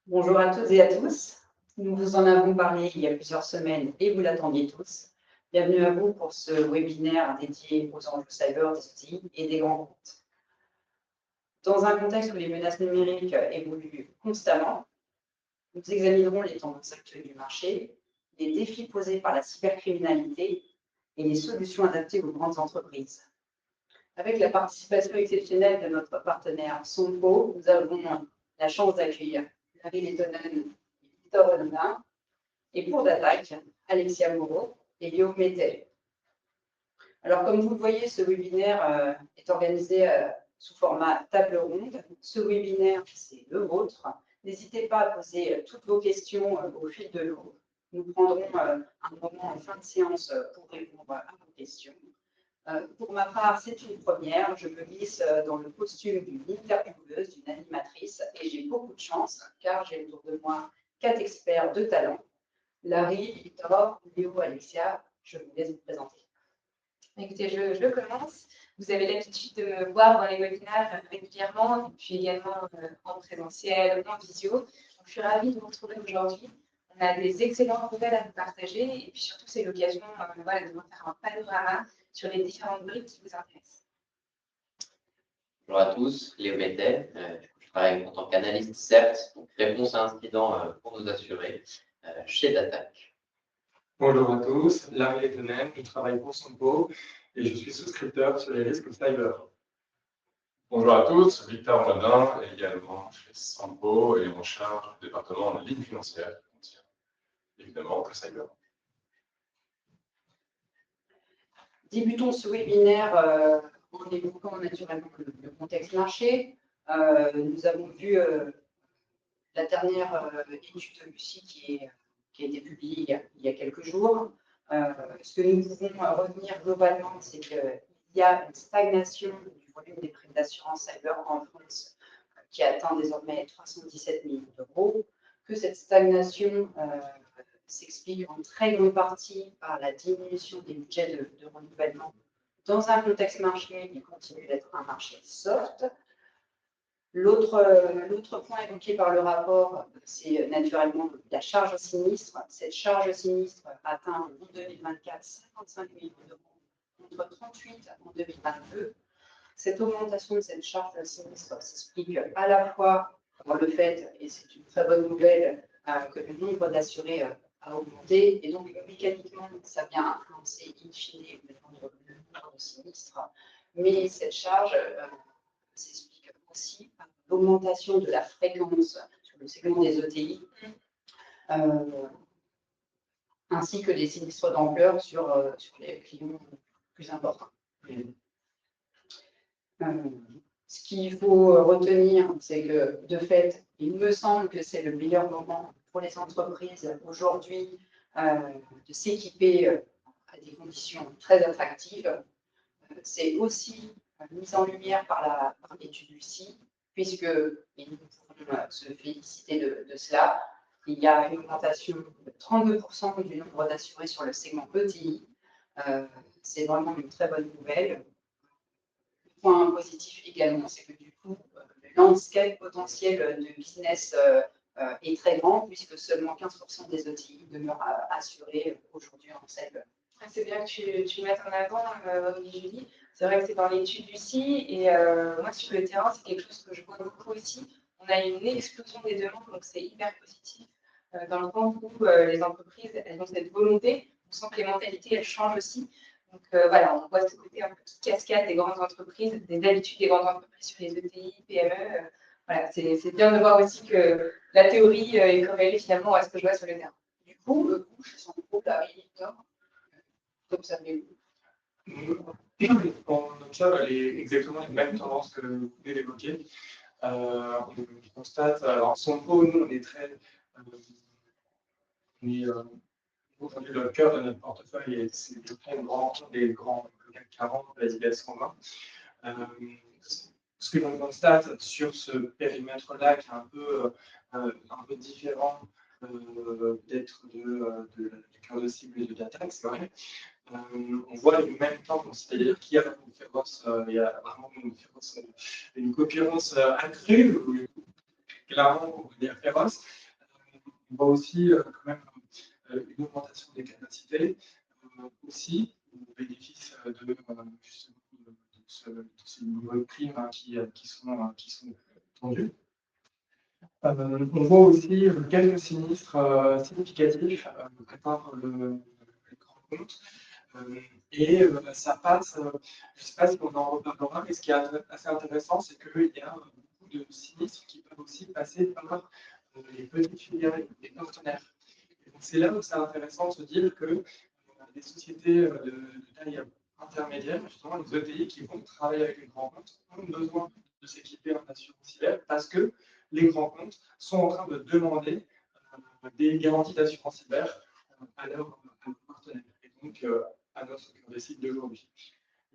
Bonjour à toutes et à tous. Nous vous en avons parlé il y a plusieurs semaines et vous l'attendiez tous. Bienvenue à vous pour ce webinaire dédié aux enjeux cyber des outils et des grands comptes. Dans un contexte où les menaces numériques évoluent constamment, nous examinerons les tendances actuelles du marché, les défis posés par la cybercriminalité et les solutions adaptées aux grandes entreprises. Avec la participation exceptionnelle de notre partenaire Sompo, nous avons la chance d'accueillir Larry Lettonen et Victor Renodin, et pour d'attaque, Alexia Moreau et Léo Métel. Alors, comme vous le voyez, ce webinaire est organisé sous format table ronde. Ce webinaire, c'est le vôtre. N'hésitez pas à poser toutes vos questions au fil de l'eau. Nous prendrons un moment en fin de séance pour répondre à vos questions. Pour ma part, c'est une première. Je me glisse dans le costume d'une intervieweuse, d'une animatrice, et j'ai beaucoup de chance car j'ai autour de moi 4 experts de talent. Larry, Victor, Léo, Alexia, je vous laisse vous présenter. Écoutez, je commence. Vous avez l'habitude de me voir dans les webinaires régulièrement, puis également en présentiel, en visio. Donc, je suis ravie de vous retrouver aujourd'hui. On a des excellentes nouvelles à vous partager et puis surtout, c'est l'occasion de vous faire un panorama sur les différentes briques qui vous intéressent. Bonjour à tous, Léo Métel. Je travaille en tant qu'analyste CERT, donc réponse à incident pour nous assurer, chez Datac. Bonjour à tous, Larry Lettonen, je travaille pour Sompo et je suis souscripteur sur les risques cyber. Bonjour à tous, Victor Renodin, également chez Sompo et en charge du département de ligne financière, évidemment que cyber. Débutons ce webinaire en évoquant naturellement le contexte marché. Nous avons vu la dernière étude de Lucie qui a été publiée il y a quelques jours. Ce que nous pouvons retenir globalement, c'est qu'il y a une stagnation du volume des prix d'assurance cyber en France qui atteint désormais 317 millions d'euros, que cette stagnation s'explique en très grande partie par la diminution des budgets de renouvellement dans un contexte marché qui continue d'être un marché soft. L'autre point évoqué par le rapport, c'est naturellement la charge sinistre. Cette charge sinistre atteint en 2024 55 millions d'euros contre 38 en 2022. Cette augmentation de cette charge sinistre s'explique à la fois par le fait, et c'est une très bonne nouvelle, que le nombre d'assurés a augmenté, et donc mécaniquement, ça vient influencer in fine le nombre de sinistres. Mais cette charge s'explique aussi par l'augmentation de la fréquence sur le segment des ETI, ainsi que des sinistres d'ampleur sur les clients plus importants. Ce qu'il faut retenir, c'est que de fait, il me semble que c'est le meilleur moment pour les entreprises aujourd'hui de s'équiper à des conditions très attractives. C'est aussi mise en lumière par l'étude Lucie, puisque, et nous pouvons se féliciter de cela, il y a une augmentation de 32% du nombre d'assurés sur le segment ETI. C'est vraiment une très bonne nouvelle. Le point positif également, c'est que du coup, le landscape potentiel de business est très grand, puisque seulement 15% des ETI demeurent assurés aujourd'hui en cyber. C'est bien que tu le mettes en avant, Julie. C'est vrai que c'est dans l'étude Lucie et moi sur le terrain, c'est quelque chose que je vois beaucoup aussi. On a une explosion des demandes, donc c'est hyper positif dans le sens où les entreprises, elles ont cette volonté. On sent que les mentalités, elles changent aussi. Donc voilà, on voit ce côté un peu qui cascade des grandes entreprises, des habitudes des grandes entreprises sur les ETI, PME. Voilà, c'est bien de voir aussi que la théorie est corrélée finalement à ce que je vois sur le terrain. Du coup, chez son groupe, Larry, Victor, observez-vous. On observe exactement les mêmes tendances que vous venez d'évoquer. On constate, alors Sompo, nous, on est très. Aujourd'hui, le cœur de notre portefeuille, c'est le fonds des grands, le CAC 40, la IBEX 120. Ce que l'on constate sur ce périmètre-là, qui est un peu différent peut-être du cœur de cible et de Datac, c'est vrai. On voit les mêmes tendances, c'est-à-dire qu'il y a vraiment une concurrence accrue, clairement, on va dire féroce, On voit aussi quand même une augmentation des capacités, aussi au bénéfice justement de ces nouvelles primes hein, qui sont tendues. On voit aussi quelques sinistres significatifs par les grands comptes. Ça passe, je ne sais pas si on en reparlera, mais ce qui est assez intéressant, c'est qu'il y a beaucoup de sinistres qui peuvent aussi passer par les petites filières, les partenaires. Donc c'est là où c'est intéressant de se dire que les sociétés de taille intermédiaire, justement les ETI qui vont travailler avec les grands comptes, ont besoin de s'équiper en assurance cyber parce que les grands comptes sont en train de demander des garanties d'assurance cyber à leurs partenaires. Et donc, à notre cœur des sites d'aujourd'hui.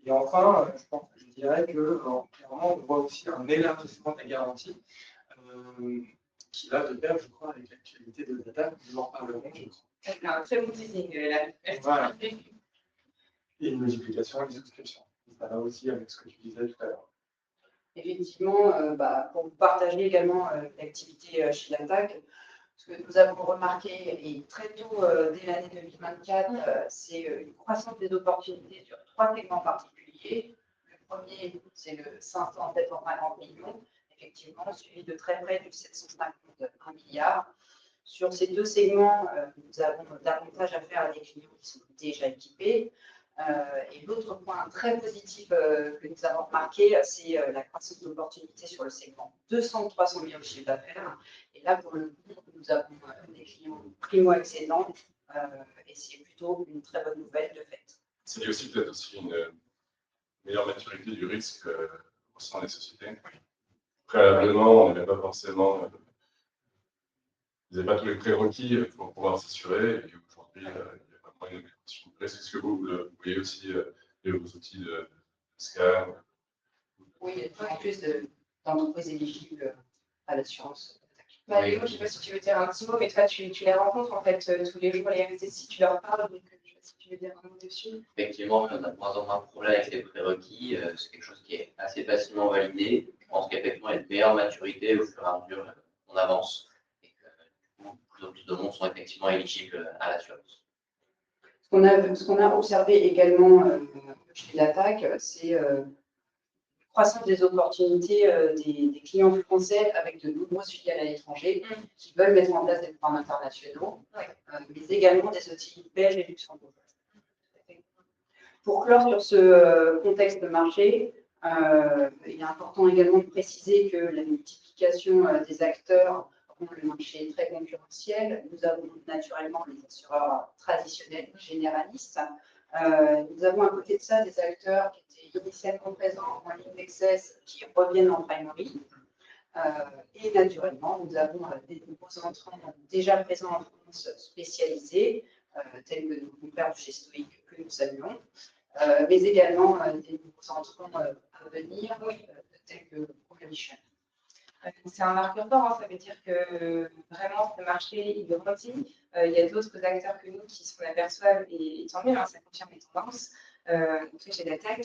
Et enfin, je dirais que clairement, on voit aussi un élargissement des garanties qui va de pair, je crois, avec l'actualité de data. Nous en parlerons, je crois. C'est un très bon teasing là. Voilà. Et une multiplication des souscriptions. Ça va aussi avec ce que tu disais tout à l'heure. Effectivement, pour vous partager également l'activité chez l'ATAC, ce que nous avons remarqué, et très tôt, dès l'année 2024, c'est une croissance des opportunités sur 3 segments particuliers. Le premier, c'est le 550 millions, effectivement, suivi de très près du 751 milliards. Sur ces 2 segments, nous avons davantage affaire à des clients qui sont déjà équipés. Et l'autre point très positif que nous avons remarqué, c'est la croissance d'opportunités sur le segment 200-300 millions de chiffre d'affaires. Et là, pour le coup, nous avons des clients primo-excédents et c'est plutôt une très bonne nouvelle de fait. C'est aussi peut-être aussi une meilleure maturité du risque au sein des sociétés. Préalablement, on n'avait pas forcément, ils n'avaient pas tous les prérequis pour pouvoir s'assurer. Et aujourd'hui, il y a vraiment une augmentation de risque. Est-ce que vous voyez aussi vos outils de scan? Oui, il y a de plus en plus d'entreprises éligibles à l'assurance. Léo, je ne sais pas si tu veux dire un petit mot, mais toi, tu les rencontres en fait tous les jours, les RSSI, tu leur parles, donc je ne sais pas si tu veux dire un mot dessus. Effectivement, on a de moins en moins de problèmes avec les prérequis. C'est quelque chose qui est assez facilement validé. Je pense qu'effectivement, il y a une meilleure maturité au fur et à mesure qu'on avance et que du coup, plus en plus de monde sont effectivement éligibles à l'assurance. Ce qu'on a observé également chez l'ATAC, c'est croissance des opportunités des clients français avec de nombreuses filiales à l'étranger qui veulent mettre en place des programmes internationaux, mais également des outils belges et luxembourgeois. Pour clore sur ce contexte de marché, il est important également de préciser que la multiplication des acteurs rend le marché très concurrentiel. Nous avons naturellement les assureurs traditionnels, généralistes. Nous avons à côté de ça des acteurs qui étaient initialement présents en ligne d'access qui reviennent en primary. Et naturellement, nous avons des nouveaux entrants déjà présents en France spécialisés, tels que nos confrères de chez Stoic que nous saluons, mais également des nouveaux entrants à venir, tels que ProMichel. C'est un marqueur fort, hein, ça veut dire que vraiment ce marché il grandit. Il y a d'autres acteurs que nous qui s'en aperçoivent et tant mieux, hein, ça confirme les tendances. Chez l'ATAC,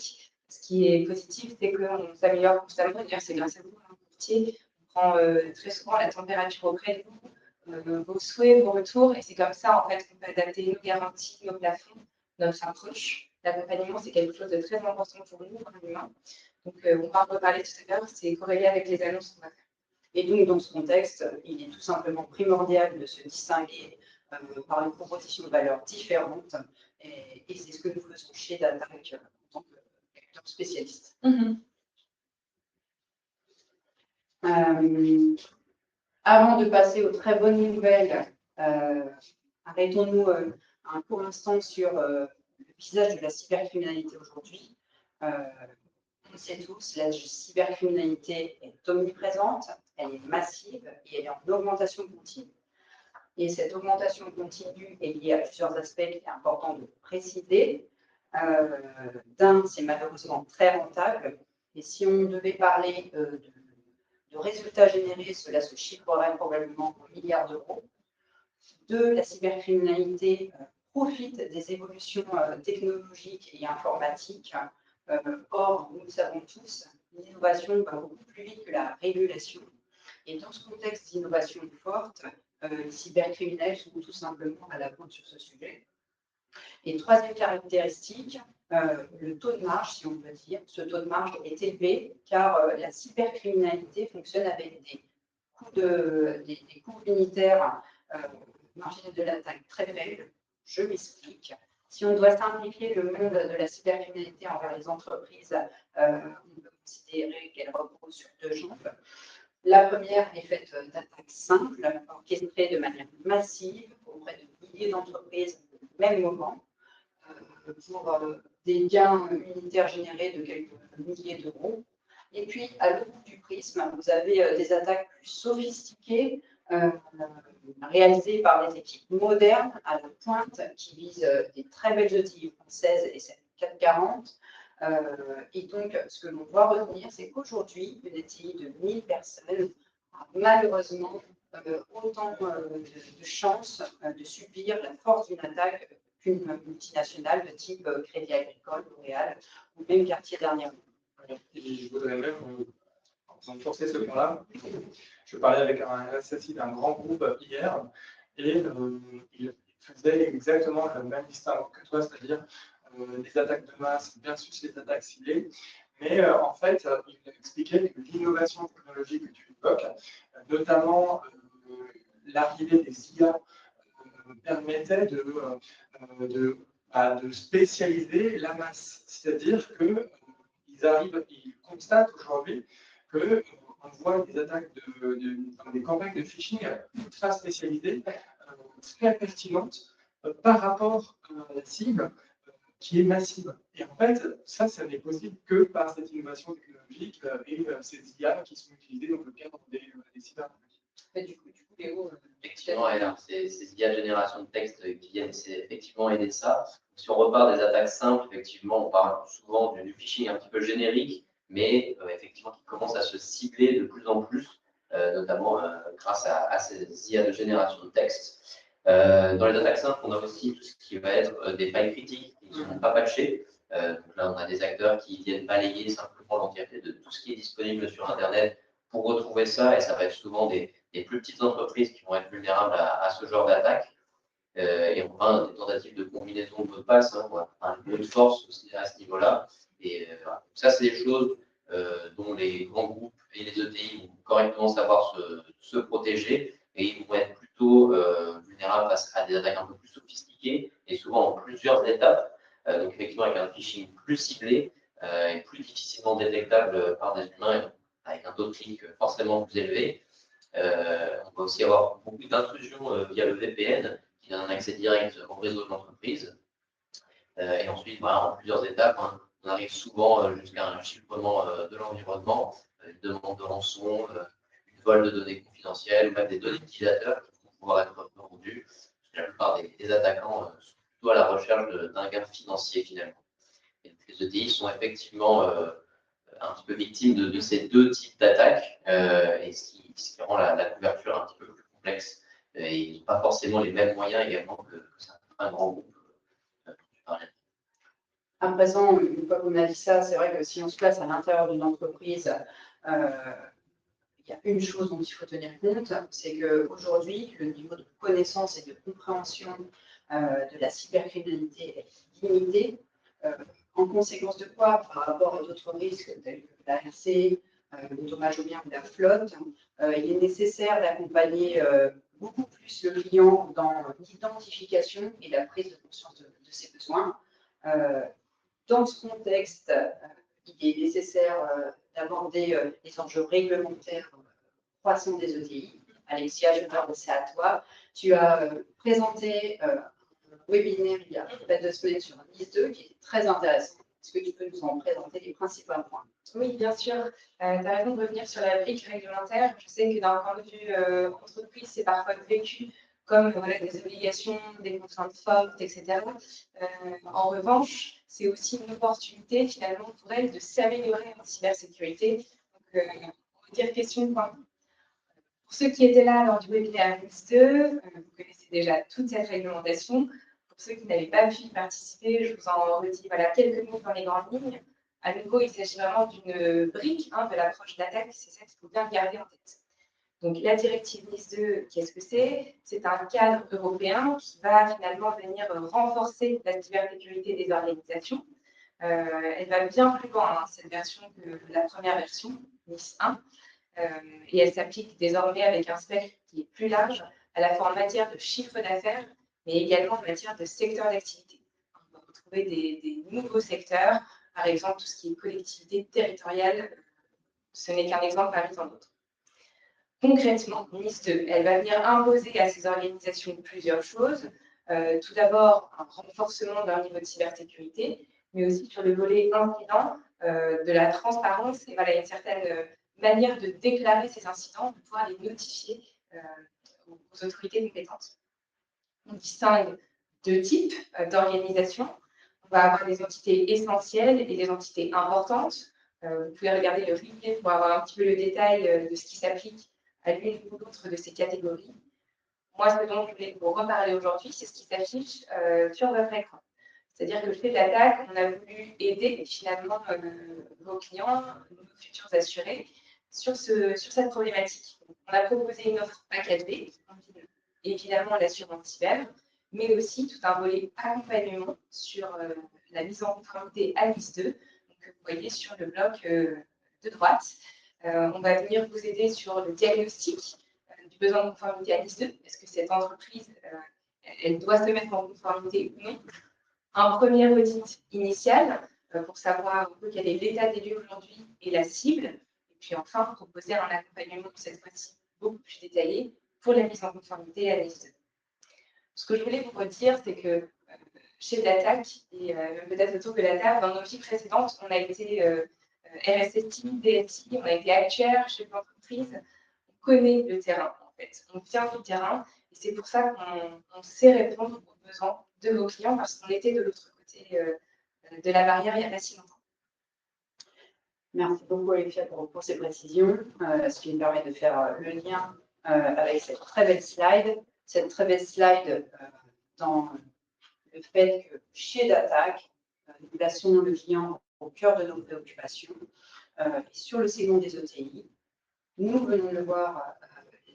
ce qui est positif, c'est qu'on s'améliore constamment. D'ailleurs, c'est grâce à vous, hein, courtier. On prend très souvent la température auprès de vous, vos souhaits, vos retours, et c'est comme ça en fait qu'on peut adapter nos garanties, nos plafonds, notre approche. L'accompagnement, c'est quelque chose de très important pour nous, comme humains. Donc, on va en reparler tout à l'heure, c'est corrélé avec les annonces qu'on va faire. Et donc, dans ce contexte, il est tout simplement primordial de se distinguer par une proposition de valeur différente. Et c'est ce que nous faisons chez DATAC en tant qu'acteur spécialiste. Avant de passer aux très bonnes nouvelles, arrêtons-nous un court instant sur le visage de la cybercriminalité aujourd'hui. On le sait tous, la cybercriminalité est omniprésente, elle est massive et elle est en augmentation continue. Et cette augmentation continue est liée à plusieurs aspects qu'il est important de préciser. D'un, c'est malheureusement très rentable. Et si on devait parler de résultats générés, cela se chiffrerait probablement en milliards d'euros. Deux, la cybercriminalité profite des évolutions technologiques et informatiques. Or, nous le savons tous, l'innovation va beaucoup plus vite que la régulation. Et dans ce contexte d'innovation forte, les cybercriminels sont tout simplement à la pointe sur ce sujet. Et troisième caractéristique, le taux de marge, si on peut dire. Ce taux de marge est élevé car la cybercriminalité fonctionne avec des coûts unitaires marginaux de l'attaque très faibles. Je m'explique. Si on doit simplifier le monde de la cybercriminalité envers les entreprises, on peut considérer qu'elle repose sur deux jambes. La première est faite d'attaques simples, orchestrées de manière massive auprès de milliers d'entreprises au même moment, pour des gains unitaires générés de quelques milliers d'euros. Et puis, à l'autre bout du prisme, vous avez des attaques plus sophistiquées, réalisées par des équipes modernes à la pointe qui visent des très belles ETI françaises et celles 440. Et donc, ce que l'on doit retenir, c'est qu'aujourd'hui, une ETI de 1000 personnes a malheureusement autant de chances de subir la force d'une attaque qu'une multinationale de type Crédit Agricole, L'Oréal ou même Cartier dernièrement. Et je voudrais même renforcer ce point-là. Je parlais avec un RSSI d'un grand groupe hier et il faisait exactement le même distinguo que toi, c'est-à-dire les attaques de masse versus les attaques ciblées. Mais en fait, il expliquait que l'innovation technologique que tu évoques, notamment l'arrivée des IA, permettait de spécialiser la masse. C'est-à-dire qu'ils constatent aujourd'hui qu'on voit des attaques, des campagnes de phishing ultra spécialisées, très pertinentes par rapport à la cible qui est massive. Et en fait, ça n'est possible que par cette innovation technologique et ces IA qui sont utilisées dans le cadre des cyberattaques. Du coup, Léo, Effectivement, et alors, ces IA de génération de texte qui viennent effectivement aider ça. Si on repart des attaques simples, effectivement, on parle souvent du phishing un petit peu générique, mais effectivement qui commence à se cibler de plus en plus, notamment grâce à ces IA de génération de texte. Dans les attaques simples, on a aussi tout ce qui va être des failles critiques qui ne sont pas patchées. Donc là, on a des acteurs qui viennent balayer simplement l'entièreté de tout ce qui est disponible sur Internet pour retrouver ça, et ça va être souvent des plus petites entreprises qui vont être vulnérables à ce genre d'attaque. Et enfin, des tentatives de combinaison de mots de passe, hein, un peu de force aussi à ce niveau-là. Et voilà. Ça, c'est des choses dont les grands groupes et les ETI vont correctement savoir se protéger, et ils vont être plutôt vulnérables face à des attaques un peu plus sophistiquées et souvent en plusieurs étapes. Donc effectivement, avec un phishing plus ciblé et plus difficilement détectable par des humains, avec un taux de clic forcément plus élevé. On va aussi avoir beaucoup d'intrusions via le VPN qui donne un accès direct au réseau de l'entreprise. Et ensuite, voilà, en plusieurs étapes, hein, on arrive souvent jusqu'à un chiffrement de l'environnement, une demande de rançon, une vol de données confidentielles, ou même des données utilisateurs qui vont pouvoir être rendues. La plupart des attaquants sont plutôt à la recherche d'un gain financier finalement. Et donc, les ETI sont effectivement un petit peu victimes de ces deux types d'attaques, et ce qui rend la couverture un petit peu plus complexe. Et ils n'ont pas forcément les mêmes moyens également que certains grands groupes dont tu parlais. À présent, une fois qu'on a dit ça, c'est vrai que si on se place à l'intérieur d'une entreprise, il y a une chose dont il faut tenir compte, c'est qu'aujourd'hui, le niveau de connaissance et de compréhension de la cybercriminalité est limité. En conséquence de quoi, par rapport à d'autres risques tels que l'ARC, le dommage au bien ou la flotte, il est nécessaire d'accompagner beaucoup plus le client dans l'identification et la prise de conscience de ses besoins. Dans ce contexte, il est nécessaire d'aborder les enjeux réglementaires croissants des ETI. Alexia, je vais m'adresser à toi. Tu as présenté un webinaire il y a près de 2 semaines sur NIS2 qui est très intéressant. Est-ce que tu peux nous en présenter les principaux points? Oui, bien sûr. Tu as raison de revenir sur la brique réglementaire. Je sais que d'un point de vue entreprise, c'est parfois vécu comme voilà, des obligations, des contraintes fortes, etc. En revanche, c'est aussi une opportunité finalement pour elle de s'améliorer en cybersécurité. Donc, on va dire question point. Pour ceux qui étaient là lors du webinaire NIS2, vous connaissez déjà toute cette réglementation. Pour ceux qui n'avaient pas pu y participer, je vous en redis voilà, quelques mots dans les grandes lignes. À nouveau, il s'agit vraiment d'une brique de l'approche d'attaque, c'est ça qu'il faut bien garder en tête. Donc, la directive NIS2, qu'est-ce que c'est? C'est un cadre européen qui va finalement venir renforcer la cybersécurité des organisations. Elle va bien plus loin, hein, cette version, que la première version, NIS 1. Et elle s'applique désormais avec un spectre qui est plus large, à la fois en matière de chiffre d'affaires, mais également en matière de secteur d'activité. On va retrouver des nouveaux secteurs, par exemple tout ce qui est collectivité territoriale. Ce n'est qu'un exemple parmi tant d'autres. Concrètement, NIS2, elle va venir imposer à ces organisations plusieurs choses. Tout d'abord, un renforcement de leur niveau de cybersécurité, mais aussi sur le volet incident, de la transparence et voilà, une certaine manière de déclarer ces incidents, de pouvoir les notifier aux autorités compétentes. On distingue deux types d'organisations. On va avoir des entités essentielles et des entités importantes. Vous pouvez regarder le replay pour avoir un petit peu le détail de ce qui s'applique à l'une ou l'autre de ces catégories. Moi, ce dont je voulais vous reparler aujourd'hui, c'est ce qui s'affiche sur votre écran. C'est-à-dire que chez l'attaque, on a voulu aider finalement vos clients, nos futurs assurés, sur cette problématique. On a proposé une offre packagée, évidemment l'assurance cyber, mais aussi tout un volet accompagnement sur la mise en conformité à NIS2, donc, que vous voyez sur le bloc de droite. On va venir vous aider sur le diagnostic du besoin de conformité à NIS2. Est-ce que cette entreprise, elle doit se mettre en conformité ou non? Un premier audit initial pour savoir quel est l'état des lieux aujourd'hui et la cible. Et puis enfin, proposer un accompagnement cette fois-ci beaucoup plus détaillé pour la mise en conformité à NIS2. Ce que je voulais vous redire, c'est que chez Datac, et peut-être autour de la table, dans nos vies précédentes, on a été RSSI, DSI, on a été actuaire chez l'entreprise. On connaît le terrain, en fait. On vient du terrain. Et c'est pour ça qu'on sait répondre aux besoins de nos clients parce qu'on était de l'autre côté de la barrière il y a pas si longtemps. Merci beaucoup, Olivia, pour ces précisions, ce qui me permet de faire le lien avec cette très belle slide. Cette très belle slide dans le fait que chez Datac, nous plaçons le client au cœur de nos préoccupations. Sur le segment des ETI, nous venons de le voir,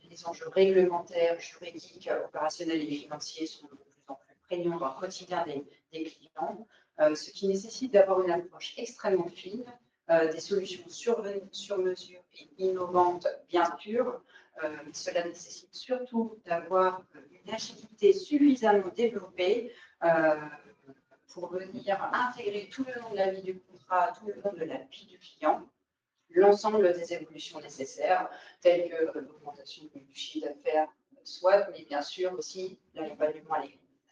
les enjeux réglementaires, juridiques, opérationnels et financiers sont de plus en plus prégnants dans le quotidien des clients, ce qui nécessite d'avoir une approche extrêmement fine, des solutions sur mesure et innovantes, bien sûr. Cela nécessite surtout d'avoir une agilité suffisamment développée pour venir intégrer tout le long de la vie du contrat, tout le long de la vie du client, l'ensemble des évolutions nécessaires, telles que l'augmentation du chiffre d'affaires soit, mais bien sûr aussi l'accompagnement à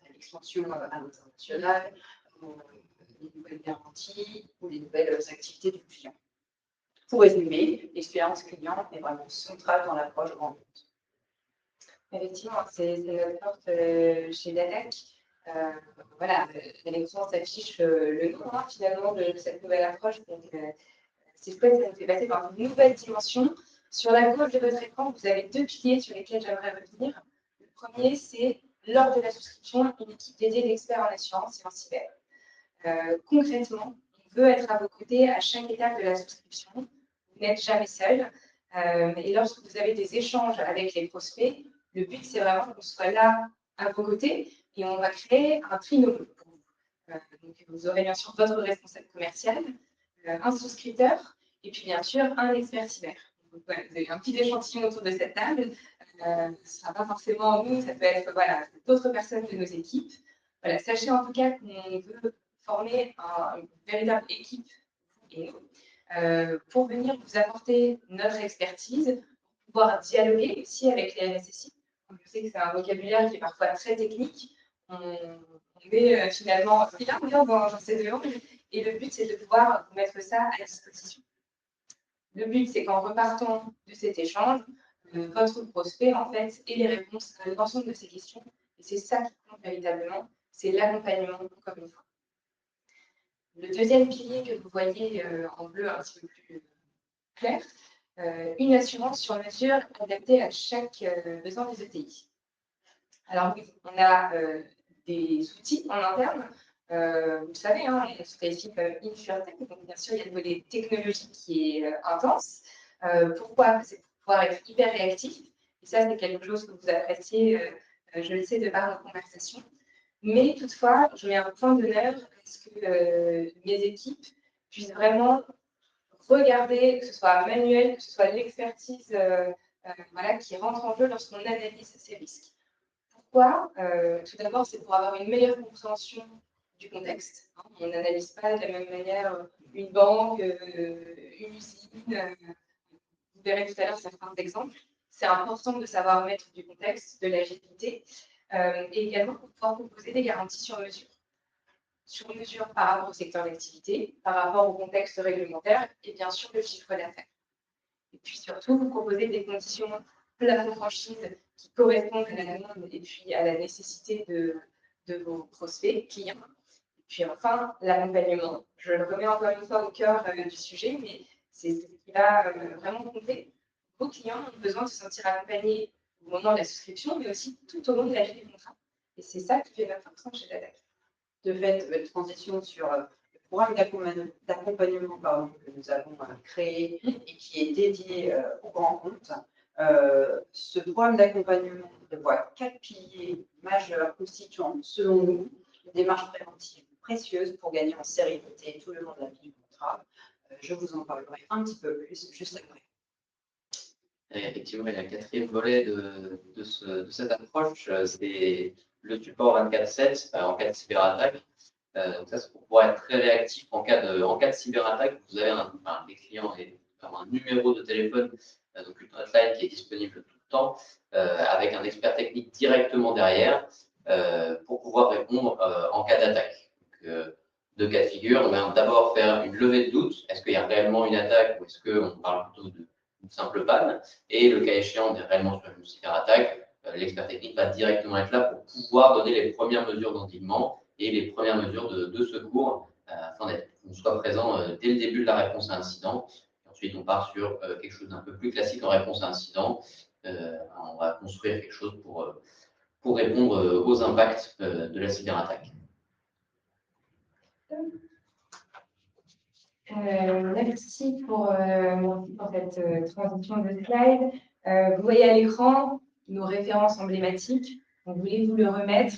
l'expansion à l'international, les nouvelles garanties ou les nouvelles activités du client. Pour résumer, l'expérience client est vraiment centrale dans l'approche grand compte. Effectivement, c'est notre porte chez Datac. Voilà, l'élection s'affiche le nom finalement de cette nouvelle approche. Donc, c'est chouette, ça nous fait passer par une nouvelle dimension. Sur la gauche de votre écran, vous avez deux piliers sur lesquels j'aimerais revenir. Le premier, c'est lors de la souscription, une équipe dédiée d'experts en assurance et en cyber. Concrètement, on veut être à vos côtés à chaque étape de la souscription. Vous n'êtes jamais seul. Et lorsque vous avez des échanges avec les prospects, le but, c'est vraiment qu'on soit là à vos côtés et on va créer un trinôme pour vous. Donc, vous aurez bien sûr votre responsable commercial, un souscripteur et puis bien sûr un expert cyber. Donc, voilà, vous avez un petit échantillon autour de cette table. Ce ne sera pas forcément nous, ça peut être voilà, d'autres personnes de nos équipes. Voilà, sachez en tout cas qu'on veut former une véritable équipe et pour venir vous apporter notre expertise, pour pouvoir dialoguer aussi avec les RSSI. Je sais que c'est un vocabulaire qui est parfois très technique. On est finalement bien dans ces deux langues. Et le but, c'est de pouvoir vous mettre ça à disposition. Le but, c'est qu'en repartant de cet échange, votre prospect, en fait, ait les réponses à l'ensemble de ces questions. Et c'est ça qui compte véritablement, c'est l'accompagnement, encore une fois. Le deuxième pilier que vous voyez en bleu un petit peu plus clair, une assurance sur mesure adaptée à chaque besoin des ETI. Alors oui, on a des outils en interne. Vous le savez, hein, on est ici comme InsurTech, donc bien sûr, il y a le volet technologique qui est intense. Pourquoi? C'est pour pouvoir être hyper réactif. Et ça, c'est quelque chose que vous appréciez, je le sais, de par nos conversations. Mais toutefois, je mets un point d'honneur à ce que mes équipes puissent vraiment regarder, que ce soit manuel, que ce soit l'expertise voilà, qui rentre en jeu lorsqu'on analyse ces risques. Pourquoi Tout d'abord, c'est pour avoir une meilleure compréhension du contexte. Hein. On n'analyse pas de la même manière une banque, une usine. Vous verrez tout à l'heure certains exemples. C'est important de savoir mettre du contexte, de l'agilité, et également pour pouvoir proposer des garanties sur mesure. Sur mesure par rapport au secteur d'activité, par rapport au contexte réglementaire et bien sûr le chiffre d'affaires. Et puis surtout, vous proposez des conditions plafond franchise qui correspondent à la demande et puis à la nécessité de vos prospects, clients. Et puis enfin, l'accompagnement. Je le remets encore une fois au cœur du sujet, mais c'est ce qui va vraiment compter. Vos clients ont besoin de se sentir accompagnés au moment de la souscription, mais aussi tout au long de la vie du contrat. Et c'est ça qui fait la force chez Datac. De fait, transition sur le programme d'accompagnement que nous avons créé et qui est dédié aux grands comptes. Ce programme d'accompagnement prévoit 4 piliers majeurs constituant, selon nous, une démarche préventive précieuse pour gagner en sérénité tout le long de la vie du contrat. Je vous en parlerai un petit peu plus juste après. Et effectivement, il y a un quatrième volet de cette approche, c'est le support 24/7 en cas de cyberattaque. Donc ça, c'est pour pouvoir être très réactif en cas de cyberattaque. Vous avez les clients un numéro de téléphone, donc une hotline qui est disponible tout le temps, avec un expert technique directement derrière pour pouvoir répondre en cas d'attaque. Deux cas de figure. On va d'abord faire une levée de doute. Est-ce qu'il y a réellement une attaque ou est-ce qu'on parle plutôt d'une simple panne? Et le cas échéant, on est réellement sur une cyberattaque. L'expert technique va directement être là pour pouvoir donner les premières mesures d'endiguement et les premières mesures de secours afin qu'on soit présent dès le début de la réponse à incident. Ensuite, on part sur quelque chose d'un peu plus classique en réponse à incident. On va construire quelque chose pour répondre aux impacts de la cyberattaque. Merci pour cette transition de slide. Vous voyez à l'écran nos références emblématiques. On voulait vous le remettre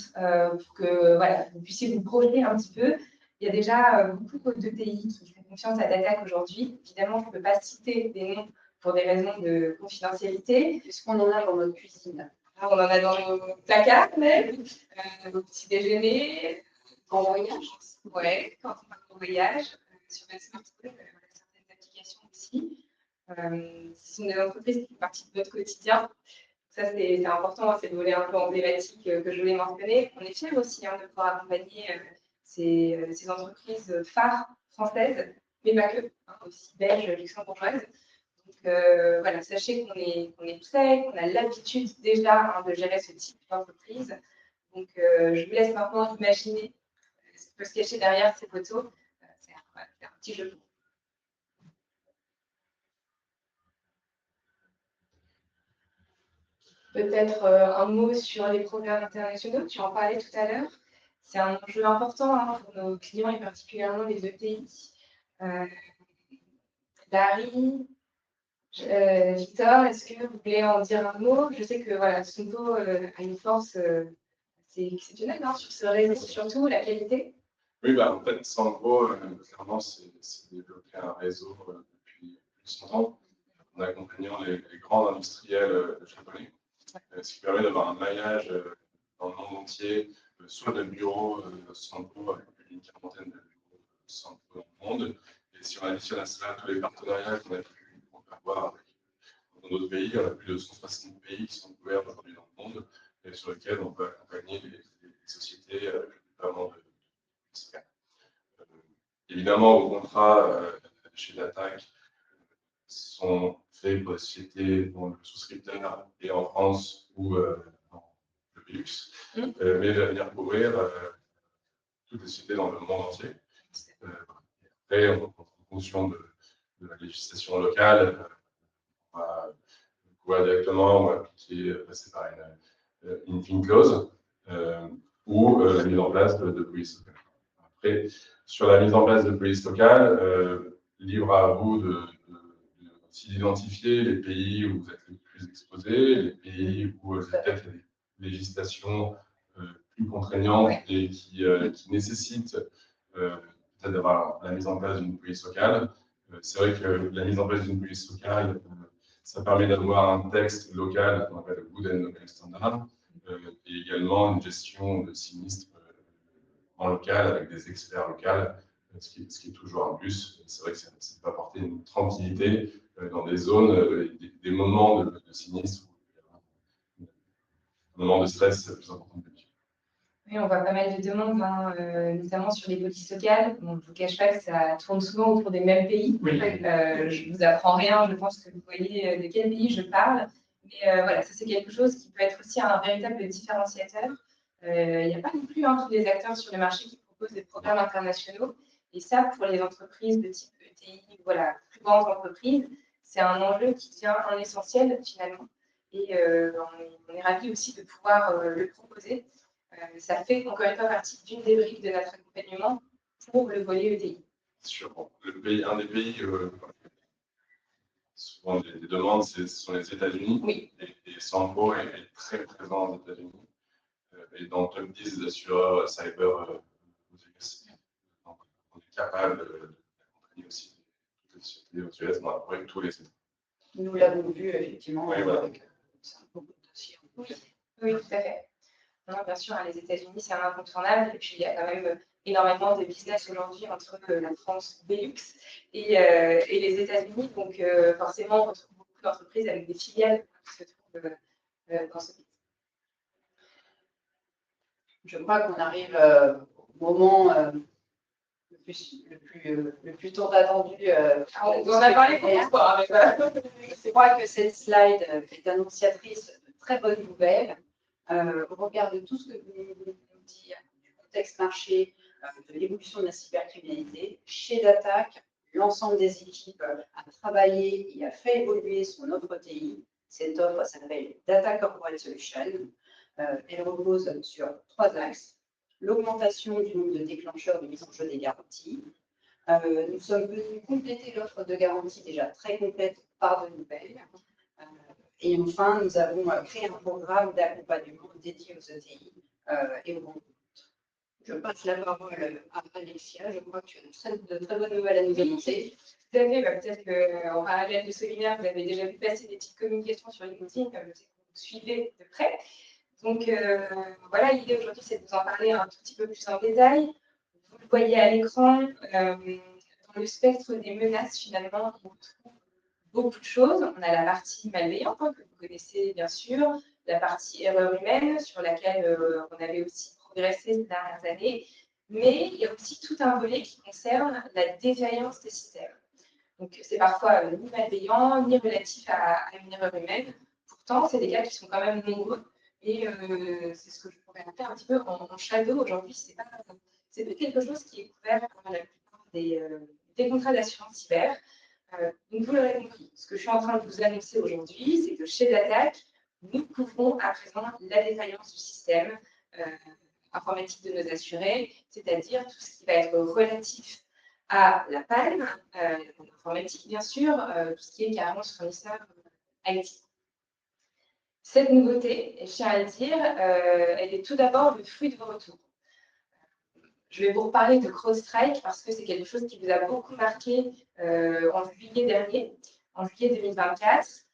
pour que voilà, vous puissiez vous projeter un petit peu. Il y a déjà beaucoup d'ETI qui font confiance à Datac aujourd'hui. Évidemment, je ne peux pas citer des noms pour des raisons de confidentialité. Puisqu'on en a dans notre cuisine. Alors, on en a dans nos placards même, au petit déjeuner, en voyage. Ouais, quand on part en voyage. Sur un smartphone, certaines applications aussi. Ce sont des entreprises qui font partie de notre quotidien. Ça, c'est important, c'est le volet un peu emblématique que je voulais mentionner. On est fiers aussi de pouvoir accompagner ces entreprises phares françaises, mais pas que, aussi belges, luxembourgeoises. Donc voilà, sachez qu'on est prêts, qu'on a l'habitude déjà de gérer ce type d'entreprise. Donc je vous laisse maintenant imaginer ce qui peut se cacher derrière ces photos. C'est un petit jeu. Peut-être un mot sur les programmes internationaux, tu en parlais tout à l'heure. C'est un enjeu important pour nos clients et particulièrement les ETI. Larry, Victor, est-ce que vous voulez en dire un mot? Je sais que voilà, Sunto a une force c'est exceptionnelle sur ce réseau, surtout la qualité. Oui, en fait, Sandro, clairement, c'est développer un réseau depuis plus de 100 ans en accompagnant les grands industriels japonais, ce qui permet d'avoir un maillage dans le monde entier, soit de bureaux Sandro, avec plus d'une quarantaine de bureaux Sandro dans le monde. Et si on additionne à cela tous les partenariats qu'on peut avoir dans d'autres pays, on a plus de 160 pays qui sont couverts aujourd'hui dans le monde, et sur lesquels on peut accompagner les sociétés, notamment de évidemment, vos contrats chez Datac sont faits pour les sociétés dont le souscripteur est en France ou en Benelux, mais de venir couvrir toutes les sociétés dans le monde entier. Après, en fonction de la législation locale, on va couvrir directement, on va appliquer, passer par une fin clause ou la mise en place de police locale. Après, sur la mise en place de police locale, libre à vous de aussi d'identifier les pays où vous êtes les plus exposés, les pays où peut-être il y a des législations plus contraignantes et qui nécessitent peut-être d'avoir la mise en place d'une police locale. C'est vrai que la mise en place d'une police locale, ça permet d'avoir un texte local qu'on appelle le Good and Local Standard, et également une gestion de sinistres en local avec des experts locaux, ce qui est toujours un plus. C'est vrai que ça peut apporter une tranquillité dans des zones, des moments de sinistre, un moment de stress plus important que d'habitude. Oui, on voit pas mal de demandes, notamment sur les polices locales. Bon, je ne vous cache pas que ça tourne souvent autour des mêmes pays. Oui. Je ne vous apprends rien, je pense que vous voyez de quel pays je parle. Mais voilà, ça c'est quelque chose qui peut être aussi un véritable différenciateur. Il n'y a pas non plus tous les acteurs sur le marché qui proposent des programmes internationaux. Et ça, pour les entreprises de type ETI, voilà, plus grandes entreprises, c'est un enjeu qui devient un essentiel finalement. Et on est ravis aussi de pouvoir le proposer. Ça fait encore une fois partie d'une des briques de notre accompagnement pour le volet ETI. Sur un des pays, souvent des demandes, ce sont les États-Unis. Oui. Et Sampo est très présent aux États-Unis. Et dans le top 10 des assureurs cyber aux US. Donc, on est capable d'accompagner aussi toutes les sociétés aux US avec tous les États. Nous l'avons vu, effectivement, Oui, voilà. avec beaucoup de dossiers. Oui, tout à fait. Non, bien sûr, les États-Unis, c'est un incontournable. Et puis, il y a quand même énormément de business aujourd'hui entre la France, Benelux et les États-Unis. Donc, forcément, on retrouve beaucoup d'entreprises avec des filiales qui se trouvent dans ce pays. Je crois qu'on arrive au moment le plus tant attendu. On en a parlé beaucoup de fois. Je crois que cette slide est annonciatrice de très bonnes nouvelles. Au regard de tout ce que vous nous dites, du contexte marché, de l'évolution de la cybercriminalité, chez Datac, l'ensemble des équipes a travaillé et a fait évoluer son offre TI. Cette offre s'appelle Data Corporate Solution. Elle repose sur 3 axes. L'augmentation du nombre de déclencheurs de mise en jeu des garanties. Nous sommes venus compléter l'offre de garantie déjà très complète par de nouvelles. Et enfin, nous avons créé un programme d'accompagnement dédié aux ETI et aux grands comptes. Je passe la parole à Alexia. Je crois que tu as de très bonnes nouvelles à nous annoncer. Tout à fait. Peut-être qu'en parallèle de ce webinaire, vous avez déjà vu passer des petites communications sur LinkedIn, comme je sais que vous suivez de près. Donc voilà, l'idée aujourd'hui, c'est de vous en parler un tout petit peu plus en détail. Vous le voyez à l'écran, dans le spectre des menaces, finalement, on trouve beaucoup de choses. On a la partie malveillante, que vous connaissez bien sûr, la partie erreur humaine, sur laquelle on avait aussi progressé ces dernières années. Mais il y a aussi tout un volet qui concerne la défaillance des systèmes. Donc, c'est parfois ni malveillant, ni relatif à une erreur humaine. Pourtant, c'est des cas qui sont quand même nombreux. Et c'est ce que je pourrais faire un petit peu en shadow aujourd'hui. C'est pas quelque chose qui est couvert par la plupart des contrats d'assurance cyber. Donc, vous l'aurez compris, ce que je suis en train de vous annoncer aujourd'hui, c'est que chez Datac, nous couvrons à présent la défaillance du système informatique de nos assurés, c'est-à-dire tout ce qui va être relatif à la panne informatique, bien sûr, tout ce qui est carrément fournisseur IT. Cette nouveauté, je tiens à le dire, elle est tout d'abord le fruit de vos retours. Je vais vous reparler de CrowdStrike parce que c'est quelque chose qui vous a beaucoup marqué en juillet dernier, en juillet 2024.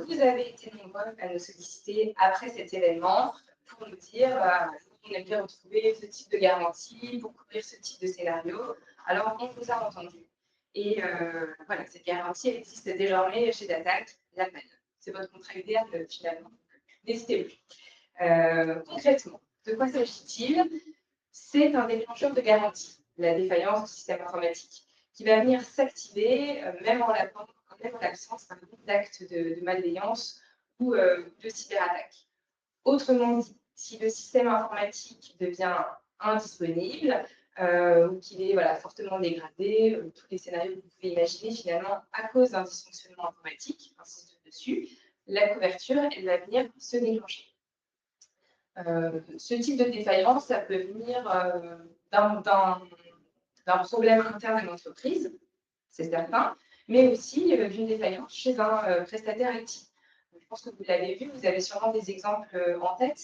Vous avez été nombreux à nous solliciter après cet événement pour nous dire on aimerait retrouver ce type de garantie, pour couvrir ce type de scénario. Alors, on vous a entendu. Et voilà, cette garantie elle existe désormais chez Datac, la panne. C'est votre contrat idéal finalement. N'hésitez plus. Concrètement, de quoi s'agit-il? C'est un déclencheur de garantie, la défaillance du système informatique, qui va venir s'activer même en l'absence d'actes de malveillance ou de cyberattaque. Autrement dit, si le système informatique devient indisponible ou qu'il est fortement dégradé, tous les scénarios que vous pouvez imaginer finalement à cause d'un dysfonctionnement informatique, insiste dessus, la couverture elle va venir se déclencher. Ce type de défaillance, ça peut venir d'un problème interne à l'entreprise, c'est certain, mais aussi d'une défaillance chez un prestataire IT. Je pense que vous l'avez vu, vous avez sûrement des exemples en tête.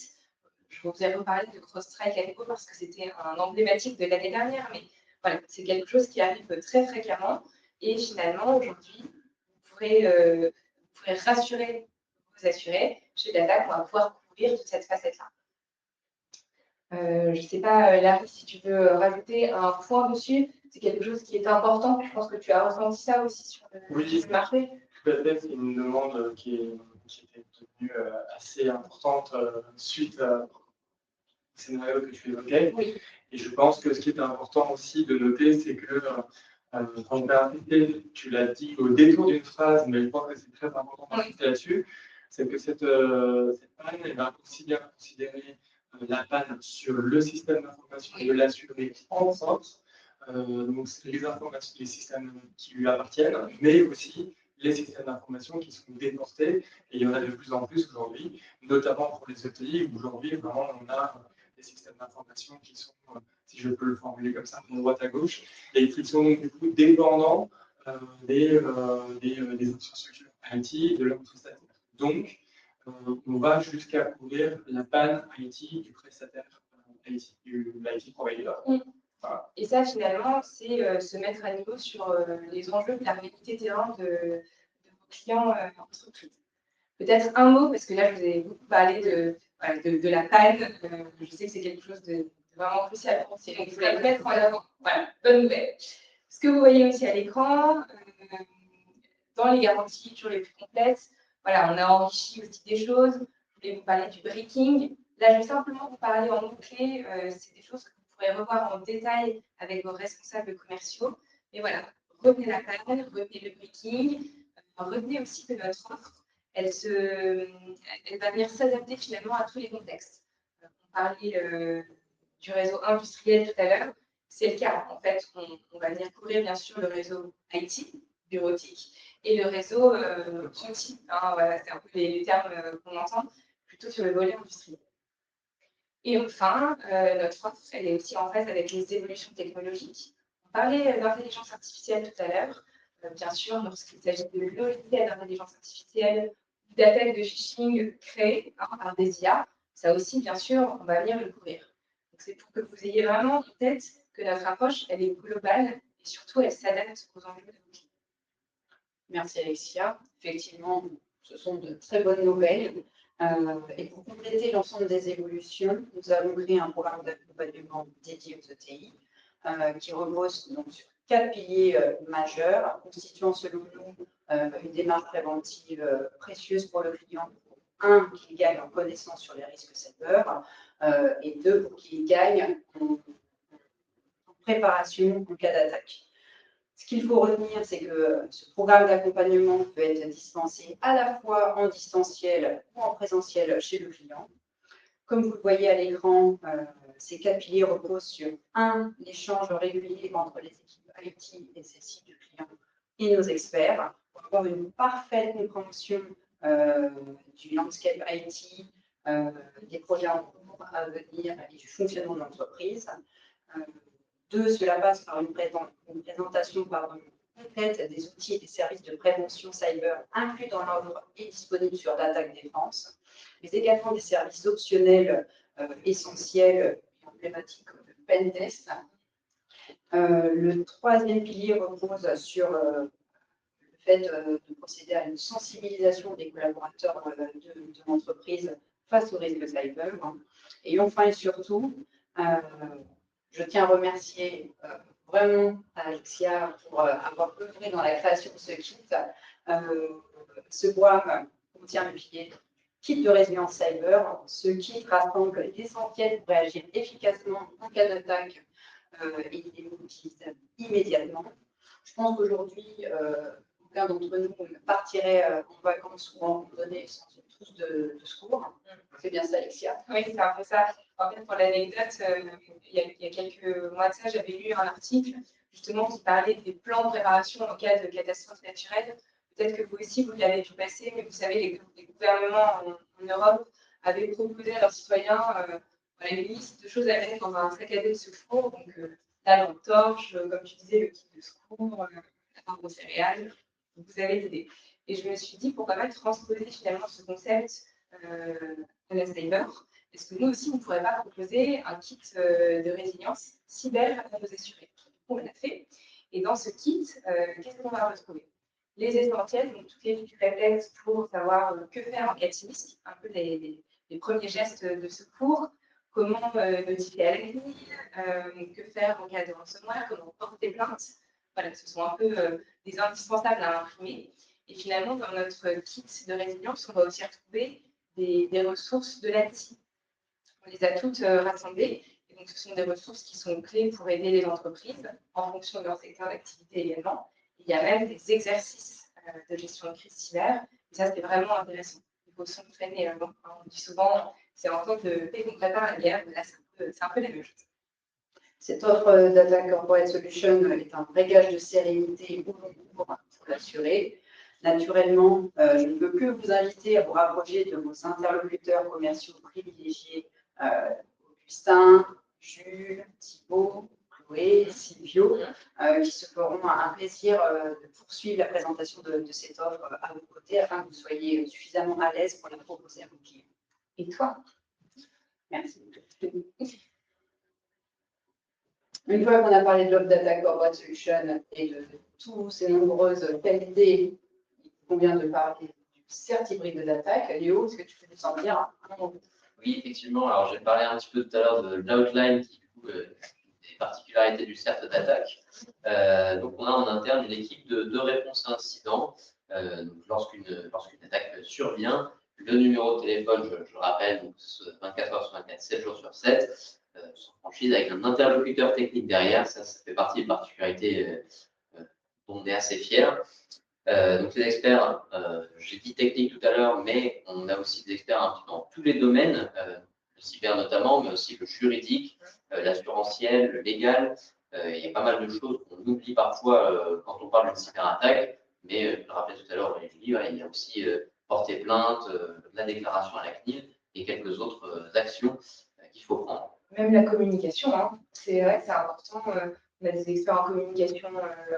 Je vous ai reparlé de CrowdStrike à l'époque parce que c'était un emblématique de l'année dernière, mais voilà, c'est quelque chose qui arrive très fréquemment. Et finalement, aujourd'hui, vous pourrez rassurer vos assurés chez Data qu'on va pouvoir couvrir toute cette facette-là. Je ne sais pas, Larry, si tu veux rajouter un point dessus. C'est quelque chose qui est important. Je pense que tu as ressenti ça aussi sur le marché. Tout à fait, c'est une demande qui était devenue assez importante suite au scénario que tu évoquais. Oui. Et je pense que ce qui est important aussi de noter, c'est que quand je vais arrêter, tu l'as dit au détour d'une phrase, mais je pense que c'est très important d'insister là-dessus, c'est que cette panne, elle va aussi bien considérer la panne sur le système d'information de l'assuré en France, donc c'est les informations, les systèmes qui lui appartiennent, mais aussi les systèmes d'information qui sont déportés, et il y en a de plus en plus aujourd'hui, notamment pour les ETI, où aujourd'hui, vraiment, on a des systèmes d'information qui sont, si je peux le formuler comme ça, de droite à gauche, et qui sont donc du coup dépendants des infrastructures IT de leur prestataire. Donc, on va jusqu'à couvrir la panne IT du prestataire IT, de l'IT provider. Voilà. Et ça, finalement, c'est se mettre à niveau sur les enjeux de la réalité terrain de vos clients entreprises. Peut-être un mot, parce que là, je vous ai beaucoup parlé de la panne. Je sais que c'est quelque chose de vraiment crucial pour vous. Donc, je voulais le mettre en avant. Voilà, bonne nouvelle. Ce que vous voyez aussi à l'écran, dans les garanties toujours les plus complètes, voilà, on a enrichi aussi des choses. Je voulais vous parler du breaking. Là, je vais simplement vous parler en mots-clés. C'est des choses que vous pourrez revoir en détail avec vos responsables commerciaux. Mais voilà, retenez la panne, retenez le breaking, retenez aussi que notre offre, elle va venir s'adapter finalement à tous les contextes. On parlait du réseau industriel tout à l'heure. C'est le cas. En fait, on va venir couvrir bien sûr le réseau IT, bureautique, et le réseau outil. Voilà, c'est un peu les termes qu'on entend plutôt sur le volet industriel. Et enfin, notre offre, elle est aussi en phase avec les évolutions technologiques. On parlait d'intelligence artificielle tout à l'heure. Bien sûr, lorsqu'il s'agit de logiciels d'intelligence artificielle, d'attaques de phishing créées par des IA, ça aussi, bien sûr, on va venir le couvrir. C'est pour que vous ayez vraiment en tête que notre approche, elle est globale et surtout, elle s'adapte aux enjeux de vos clients. Merci Alexia. Effectivement, ce sont de très bonnes nouvelles. Et pour compléter l'ensemble des évolutions, nous avons créé un programme d'accompagnement dédié aux ETI qui repose donc sur 4 piliers majeurs, constituant selon nous une démarche préventive précieuse pour le client. Un, qu'il gagne en connaissance sur les risques cyber, et deux, pour qu'il gagne en préparation en cas d'attaque. Ce qu'il faut retenir, c'est que ce programme d'accompagnement peut être dispensé à la fois en distanciel ou en présentiel chez le client. Comme vous le voyez à l'écran, ces 4 piliers reposent sur un, l'échange régulier entre les équipes IT et celles-ci du client et nos experts pour avoir une parfaite compréhension du landscape IT, des projets en cours à venir et du fonctionnement de l'entreprise. Deux, cela passe par une présentation complète des outils et des services de prévention cyber inclus dans l'offre et disponibles sur Datac Défense, mais également des services optionnels essentiels et emblématiques comme le Pentest. Le troisième pilier repose sur le fait de procéder à une sensibilisation des collaborateurs de l'entreprise face aux risques cyber. Et enfin et surtout, je tiens à remercier vraiment Alexia pour avoir œuvré dans la création de ce kit. Ce programme contient le pilier kit de résilience cyber. Ce kit rassemble l'essentiel pour réagir efficacement en cas d'attaque et il est utilisable immédiatement. Je pense qu'aujourd'hui, aucun d'entre nous ne partirait en vacances ou en randonnée sans une trousse de secours. C'est bien ça, Alexia? Oui, c'est un peu ça. En fait, pour l'anecdote, il y a quelques mois de ça, j'avais lu un article justement qui parlait des plans de préparation en cas de catastrophe naturelle. Peut-être que vous aussi, vous l'avez vu passer, mais vous savez, les gouvernements en Europe avaient proposé à leurs citoyens une liste de choses à mettre dans un sac à dos de secours. Donc, la lampe torche, comme tu disais, le kit de secours, la barre aux céréales. vous avez l'idée. Et je me suis dit, pourquoi pas transposer finalement ce concept à la cyber. Est-ce que nous aussi, on ne pourrait pas proposer un kit de résilience cyber à nos assurés? On l'a fait. Et dans ce kit, qu'est-ce qu'on va retrouver? Les essentiels, donc toutes les fiches réflexes pour savoir que faire en cas de sinistre, un peu les premiers gestes de secours, comment notifier à la CNIL, que faire en cas de ransomware, comment porter plainte. Voilà, ce sont un peu des indispensables à imprimer. Et finalement, dans notre kit de résilience, on va aussi retrouver des ressources de l'ANSSI. On les a toutes rassemblées. Et donc, ce sont des ressources qui sont clés pour aider les entreprises en fonction de leur secteur d'activité également. Il y a même des exercices de gestion de crise cyber. Et ça, c'est vraiment intéressant. Il faut s'entraîner. On dit souvent, c'est en tant que dès qu'on prépare la guerre, là, c'est un peu la même chose. Cette offre Data Corporate Solution est un vrai gage de sérénité pour l'assuré. Naturellement, je ne peux que vous inviter à vous rapprocher de vos interlocuteurs commerciaux privilégiés, Augustin, Jules, Thibault, Chloé, Silvio, qui se feront un plaisir de poursuivre la présentation de cette offre à vos côtés afin que vous soyez suffisamment à l'aise pour la proposer à vos clients. Et toi? Merci. Une fois qu'on a parlé de l'offre Data Corporate Solution et de toutes ces nombreuses qualités, il convient de parler du CertiBride d'attaque. Léo, est-ce que tu peux nous en dire un mot? Oui, effectivement. Alors, j'ai parlé un petit peu tout à l'heure de l'outline qui, du coup, des particularités du CERT d'attaque. Donc, on a en interne une équipe de réponse à incident. Lorsqu'une attaque survient, le numéro de téléphone, je le rappelle, donc 24 heures sur 24, 7 jours sur 7, sans franchise, avec un interlocuteur technique derrière. Ça fait partie des particularités dont on est assez fiers. Donc les experts, j'ai dit technique tout à l'heure, mais on a aussi des experts un petit peu dans tous les domaines, le cyber notamment, mais aussi le juridique, l'assurantiel, le légal. Il y a pas mal de choses qu'on oublie parfois quand on parle de cyberattaque, mais je le rappelais tout à l'heure, il y a aussi porter plainte, la déclaration à la CNIL et quelques autres actions qu'il faut prendre. Même la communication, hein. C'est vrai que c'est important. On a des experts en communication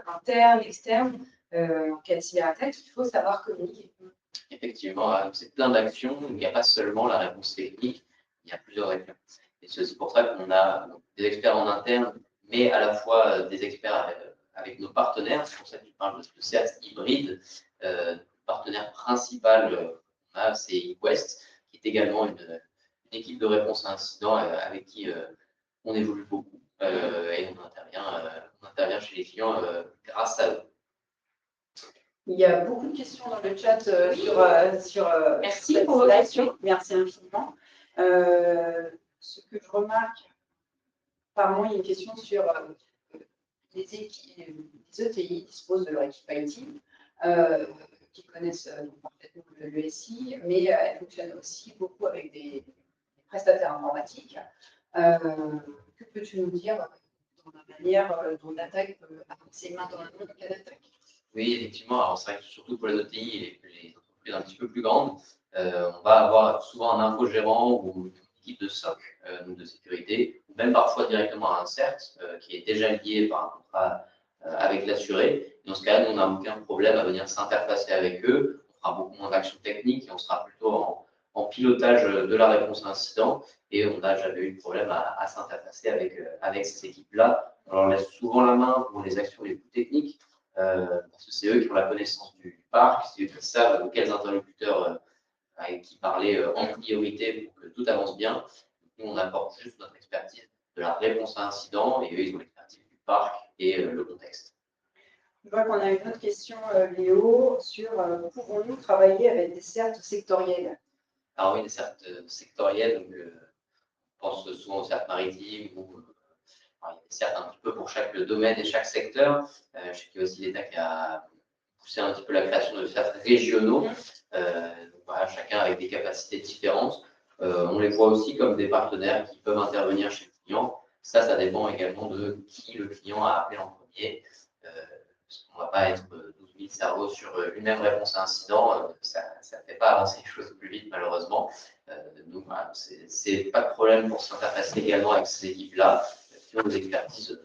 interne, externe. En cas de cyberattaque, il faut savoir communiquer. Effectivement, c'est plein d'actions. Il n'y a pas seulement la réponse technique, il y a plusieurs actions. Et c'est aussi pour ça qu'on a des experts en interne, mais à la fois des experts avec nos partenaires. C'est pour ça que tu parles de CERT hybride. Le partenaire principal, on a, c'est eQuest, qui est également une équipe de réponse à incident avec qui on évolue beaucoup. Et on intervient chez les clients grâce à eux. Il y a beaucoup de questions dans le chat sur Merci cette pour vos slide. questions. Merci infiniment. Ce que je remarque, apparemment, il y a une question sur les ETI disposent de leur équipe IT, qui connaissent parfaitement le SI, mais elles fonctionnent aussi beaucoup avec des prestataires informatiques. Que peux-tu nous dire dans la manière dont l'attaque peut avancer main dans la main en cas d'attaque? Oui, effectivement. Alors, c'est vrai que surtout pour les ETI et les entreprises un petit peu plus grandes, on va avoir souvent un infogérant ou une équipe de SOC, de sécurité, ou même parfois directement un CERT qui est déjà lié par un contrat avec l'assuré. Dans ce cas-là, nous, on n'a aucun problème à venir s'interfacer avec eux. On fera beaucoup moins d'actions techniques et on sera plutôt en pilotage de la réponse à incident. Et on n'a jamais eu de problème à s'interfacer avec ces équipes-là. On leur laisse souvent la main pour les actions les plus techniques. Parce que c'est eux qui ont la connaissance du parc, c'est eux qui savent quels interlocuteurs avec qui parler en priorité pour que tout avance bien. Nous, on apporte juste notre expertise de la réponse à incident et eux, ils ont l'expertise du parc et le contexte. Je vois qu'on a une autre question, Léo, sur pouvons-nous travailler avec des CERT sectoriels? Alors oui, des CERT sectoriels, donc, on pense souvent aux CERT maritimes ou il y a des CERT un petit peu pour chaque domaine et chaque secteur. Je sais qu'il y a aussi l'État qui a poussé un petit peu la création de CERT régionaux. Voilà, chacun avec des capacités différentes. On les voit aussi comme des partenaires qui peuvent intervenir chez le client. Ça dépend également de qui le client a appelé en premier. Parce qu'on ne va pas être 12 000 cerveaux sur une même réponse à incident. Ça ne fait pas avancer les choses plus vite, malheureusement. Donc, voilà, c'est pas de problème pour s'interfacer également avec ces équipes-là qui ont des expertises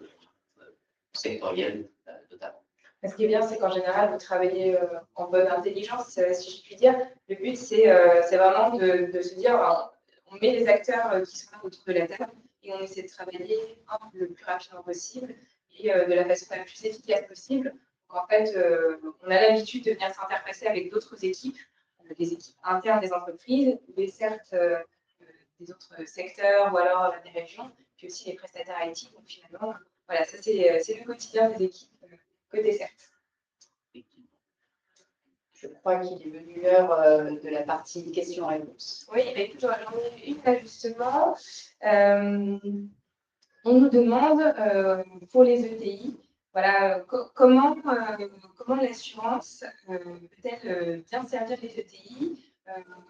sectorielles, notamment. Ce qui est bien, c'est qu'en général, vous travaillez en bonne intelligence, si je puis dire. Le but, c'est vraiment de se dire, alors, on met les acteurs qui sont là autour de la table et on essaie de travailler le plus rapidement possible et de la façon la plus efficace possible. Donc, en fait, on a l'habitude de venir s'interfacer avec d'autres équipes, des équipes internes des entreprises, mais certes des autres secteurs ou alors des régions, puis aussi les prestataires IT. Donc finalement, voilà, ça c'est le quotidien des équipes côté certes. Je crois qu'il est venu l'heure de la partie questions-réponses. Oui, bah, écoute, j'en ai une là justement. On nous demande pour les ETI, voilà, comment l'assurance peut-elle bien servir les ETI,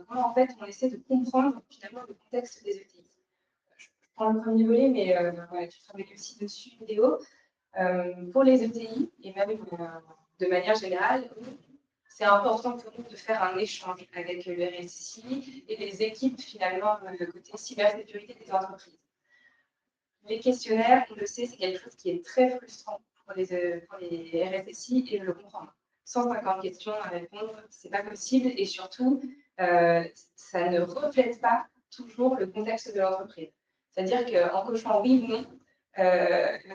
comment en fait on essaie de comprendre finalement le contexte des ETI. Je prends le premier volet, mais voilà, tu travailles aussi dessus, vidéo. Pour les ETI, et même de manière générale, c'est important pour nous de faire un échange avec le RSSI et les équipes finalement côté cybersécurité des entreprises. Les questionnaires, on le sait, c'est quelque chose qui est très frustrant pour les RSSI et je le comprends. 150 questions à répondre, c'est pas possible et surtout, ça ne reflète pas toujours le contexte de l'entreprise. C'est-à-dire qu'en cochant oui ou non,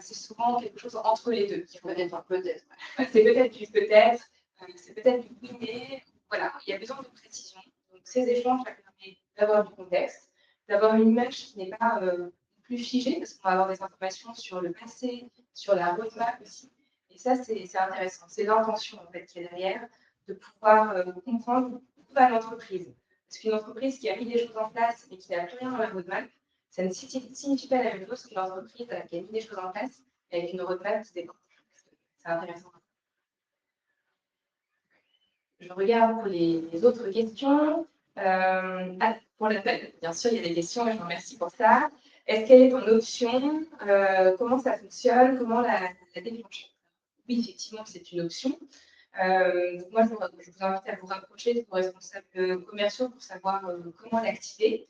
c'est souvent quelque chose entre les deux. Peut-être. C'est peut-être du peut-être, c'est peut-être du oui mais. Voilà, il y a besoin de précision. Donc ces échanges, ça permet d'avoir du contexte, d'avoir une image qui n'est pas plus figée, parce qu'on va avoir des informations sur le passé, sur la roadmap aussi. Et ça, c'est intéressant. C'est l'intention en fait qui est derrière, de pouvoir comprendre où va l'entreprise. Parce qu'une entreprise qui a mis des choses en place et qui n'a plus rien dans la roadmap, ça ne signifie pas la même chose qu'une entreprise qui a mis des choses en place et avec une roadmap qui dépend. C'est intéressant. Je regarde pour les autres questions. Pour l'appel, bien sûr, il y a des questions et je vous remercie pour ça. Est-ce qu'elle est en option? Comment ça fonctionne? Comment la déclencher? Oui, effectivement, c'est une option. Moi, je vous invite à vous rapprocher de vos responsables commerciaux pour savoir comment l'activer.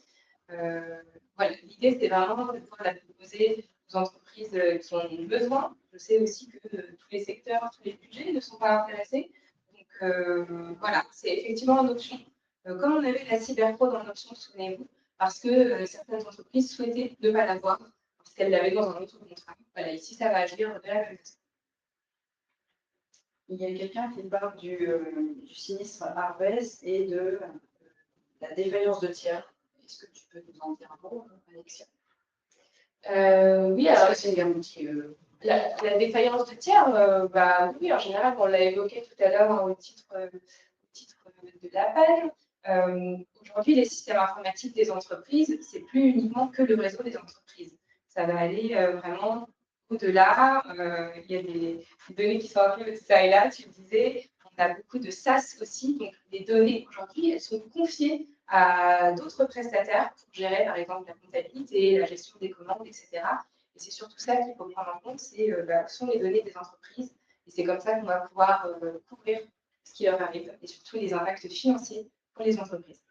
Voilà, l'idée, c'est vraiment de pouvoir la proposer aux entreprises qui en ont besoin. Je sais aussi que tous les secteurs, tous les budgets ne sont pas intéressés. Donc, voilà, c'est effectivement une option. Comme on avait la cyberfraude en option, souvenez-vous, parce que certaines entreprises souhaitaient ne pas l'avoir, parce qu'elles l'avaient dans un autre contrat. Voilà, ici, ça va agir de la même façon. Il y a quelqu'un qui parle du sinistre Harvest et de la défaillance de tiers. Est-ce que tu peux nous en dire un mot, Alexia? Oui, alors Est-ce que c'est une garantie la défaillance de tiers, bah, oui, en général, on l'a évoqué tout à l'heure au titre de l'appel. Aujourd'hui, les systèmes informatiques des entreprises, c'est plus uniquement que le réseau des entreprises. Ça va aller vraiment au-delà. Il y a des données qui sont un peu ça et là, tu le disais. On a beaucoup de SaaS aussi. Donc, les données, aujourd'hui, elles sont confiées à d'autres prestataires pour gérer, par exemple, la comptabilité, la gestion des commandes, etc. Et c'est surtout ça qu'il faut prendre en compte, ce sont les données des entreprises. Et c'est comme ça qu'on va pouvoir couvrir ce qui leur arrive et surtout les impacts financiers pour les entreprises.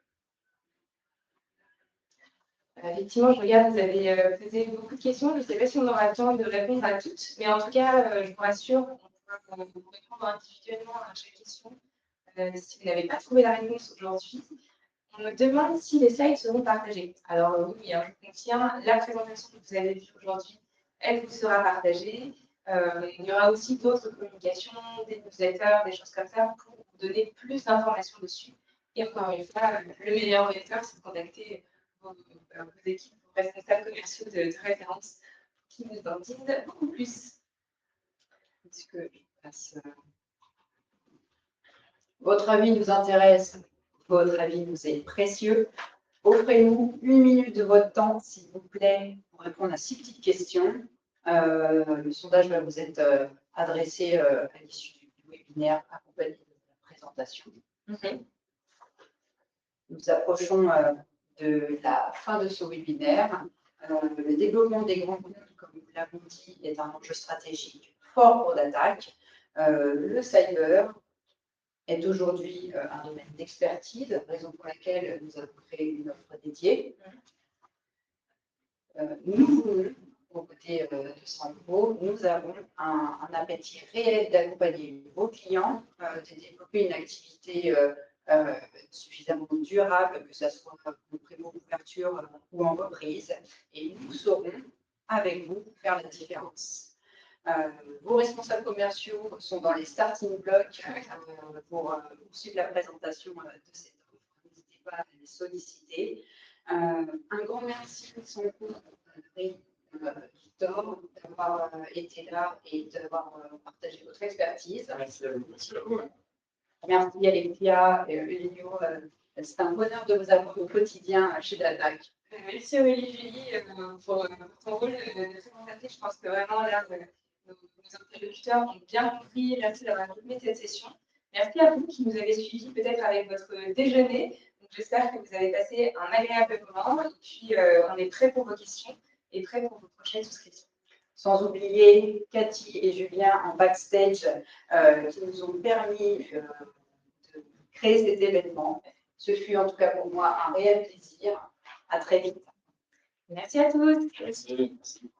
Effectivement, je regarde, vous avez posé beaucoup de questions. Je ne sais pas si on aura le temps de répondre à toutes, mais en tout cas, je vous rassure, on pourra vous répondre individuellement à chaque question. Si vous n'avez pas trouvé la réponse aujourd'hui, on me demande si les slides seront partagés. Alors oui, hein, je confirme, la présentation que vous avez vue aujourd'hui, elle vous sera partagée. Il y aura aussi d'autres communications, des newsletters, des choses comme ça pour vous donner plus d'informations dessus. Et encore une fois, le meilleur moyen, c'est de contacter vos équipes, vos responsables commerciaux de référence qui nous en disent beaucoup plus. Est-ce que je passe, votre avis nous intéresse, votre avis nous est précieux. Offrez-nous 1 minute de votre temps, s'il vous plaît, pour répondre à 6 petites questions. Le sondage va vous être adressé à l'issue du webinaire accompagné de la présentation. Nous approchons de la fin de ce webinaire. Le développement des grands comptes, comme nous l'avons dit, est un enjeu stratégique fort pour d'attaque. Le cyber est aujourd'hui un domaine d'expertise, raison pour laquelle nous avons créé une offre dédiée. Nous voulons aux côtés de Sandro, nous avons un appétit réel d'accompagner vos clients, de développer une activité suffisamment durable, que ce soit en prémo-couverture ou en reprise. Et nous saurons, avec vous, faire la différence. Vos responsables commerciaux sont dans les starting blocks pour suivre la présentation de cette offre. N'hésitez pas à les solliciter. Un grand merci de son coup, Victor, d'avoir été là et d'avoir partagé votre expertise. Merci à vous. Merci à vous. Merci Alexia et Elio. C'est un bonheur de vous avoir au quotidien chez Datac. Merci Aurélie-Julie pour ton rôle de présentatrice. Je pense que vraiment là, nos interlocuteurs ont bien compris. Merci d'avoir animé cette session. Merci à vous qui nous avez suivis peut-être avec votre déjeuner. J'espère que vous avez passé un agréable moment. Et puis, on est prêts pour vos questions et prêts pour vos prochaines souscriptions. Sans oublier Cathy et Julien en backstage qui nous ont permis de créer cet événement. Ce fut en tout cas pour moi un réel plaisir. À très vite. Merci à tous. Merci.